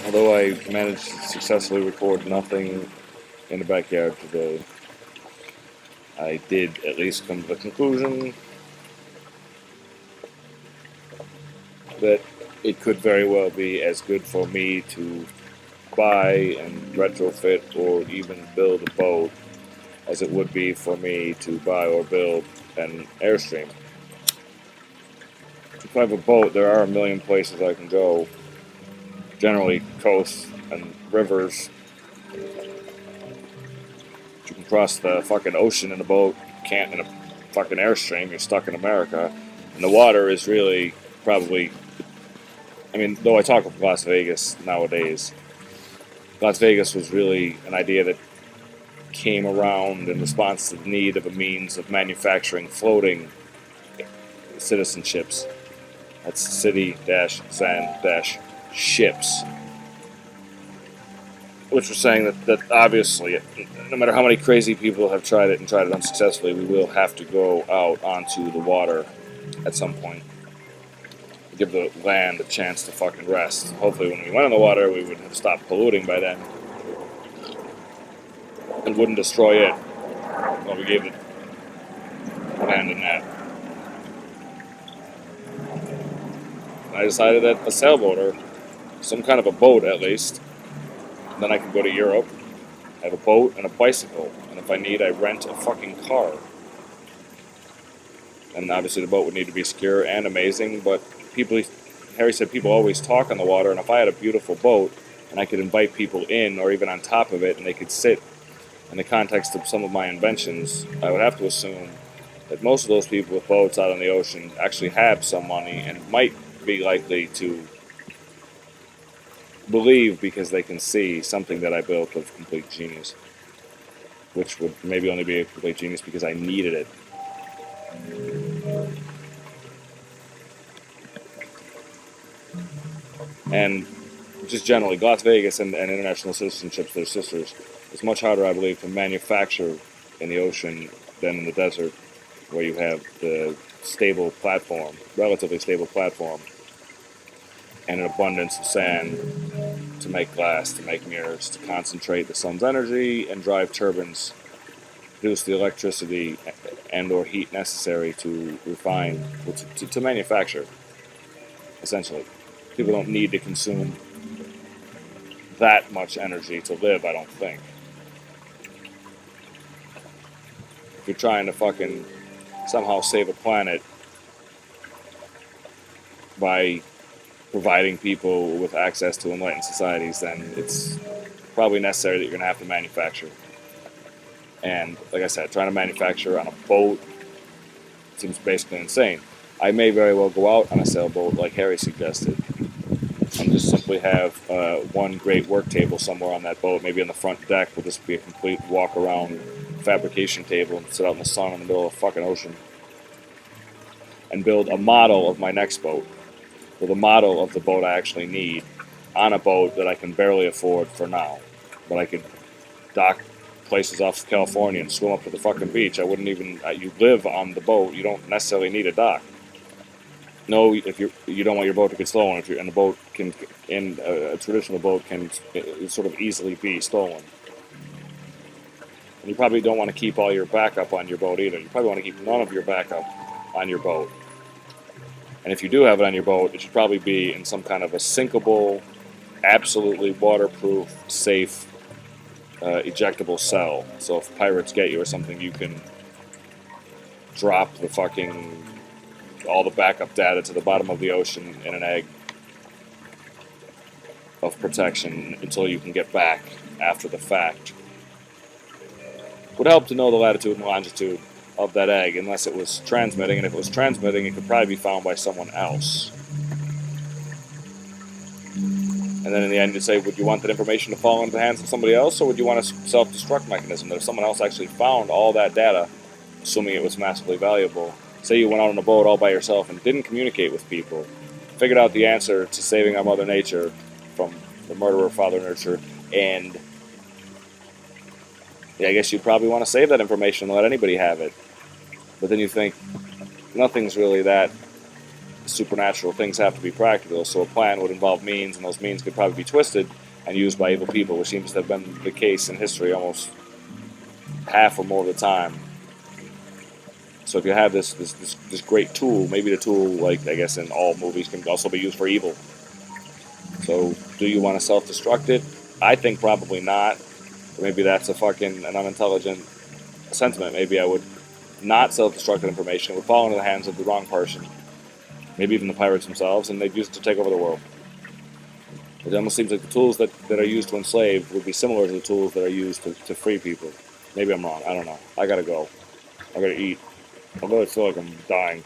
Although I managed to successfully record nothing in the backyard today, I did at least come to the conclusion that it could very well be as good for me to buy and retrofit or even build a boat as it would be for me to buy or build an Airstream. If I have a boat, there are a million places I can go, generally coasts and rivers. You can cross the fucking ocean in a boat, you can't in a fucking Airstream, you're stuck in America. And the water is really probably, I mean, though I talk of Las Vegas nowadays, Las Vegas was really an idea that came around in response to the need of a means of manufacturing floating citizenships. That's city-sand-ships. Which was saying that obviously, no matter how many crazy people have tried it and tried it unsuccessfully, we will have to go out onto the water at some point. Give the land a chance to fucking rest. Hopefully when we went in the water, we would have stopped polluting by then. And wouldn't destroy it. Well, we gave the land a nap. I decided that a sailboat, or some kind of a boat at least, then I can go to Europe, have a boat and a bicycle, and if I need, I rent a fucking car. And obviously the boat would need to be secure and amazing, but Harry said people always talk on the water, and if I had a beautiful boat, and I could invite people in, or even on top of it, and they could sit in the context of some of my inventions, I would have to assume that most of those people with boats out on the ocean actually have some money and might be likely to believe because they can see something that I built of complete genius, which would maybe only be a complete genius because I needed it. And just generally, Las Vegas and international citizenships, they're sisters. It's much harder, I believe, to manufacture in the ocean than in the desert, where you have the stable platform, relatively stable platform, and an abundance of sand to make glass, to make mirrors, to concentrate the sun's energy and drive turbines, produce the electricity and or heat necessary to refine, to manufacture, essentially. People don't need to consume that much energy to live, I don't think. If you're trying to fucking somehow save a planet by providing people with access to enlightened societies, then it's probably necessary that you're going to have to manufacture. And like I said, trying to manufacture on a boat seems basically insane. I may very well go out on a sailboat like Harry suggested and just simply have one great work table somewhere on that boat. Maybe on the front deck will just be a complete walk-around fabrication table and sit out in the sun in the middle of the fucking ocean and build a model of my next boat, with a model of the boat I actually need on a boat that I can barely afford for now. But I could dock places off California and swim up to the fucking beach. I wouldn't even, you live on the boat, you don't necessarily need a dock. No, if you don't want your boat to get stolen, if you're in a boat can, in a traditional boat can sort of easily be stolen. And you probably don't want to keep all your backup on your boat either. You probably want to keep none of your backup on your boat. And if you do have it on your boat, it should probably be in some kind of a sinkable, absolutely waterproof, safe, ejectable cell. So if pirates get you or something, you can drop the fucking all the backup data to the bottom of the ocean in an egg of protection until you can get back after the fact. Would help to know the latitude and longitude of that egg, unless it was transmitting, and if it was transmitting, it could probably be found by someone else. And then in the end, you say, would you want that information to fall into the hands of somebody else, or would you want a self-destruct mechanism that if someone else actually found all that data, assuming it was massively valuable, say you went out on a boat all by yourself and didn't communicate with people, figured out the answer to saving our Mother Nature from the murderer Father Nurture, and yeah, I guess you'd probably want to save that information and let anybody have it. But then you think, nothing's really that supernatural things have to be practical. So a plan would involve means, and those means could probably be twisted and used by evil people, which seems to have been the case in history almost half or more of the time. So if you have this great tool, maybe the tool, like I guess in all movies, can also be used for evil. So do you want to self-destruct it? I think probably not. Or maybe that's an unintelligent sentiment. Maybe I would not self-destruct that information. It would fall into the hands of the wrong person, maybe even the pirates themselves, and they'd use it to take over the world. It almost seems like the tools that are used to enslave would be similar to the tools that are used to free people. Maybe I'm wrong. I don't know. I gotta go. I gotta eat. I really feel like I'm dying.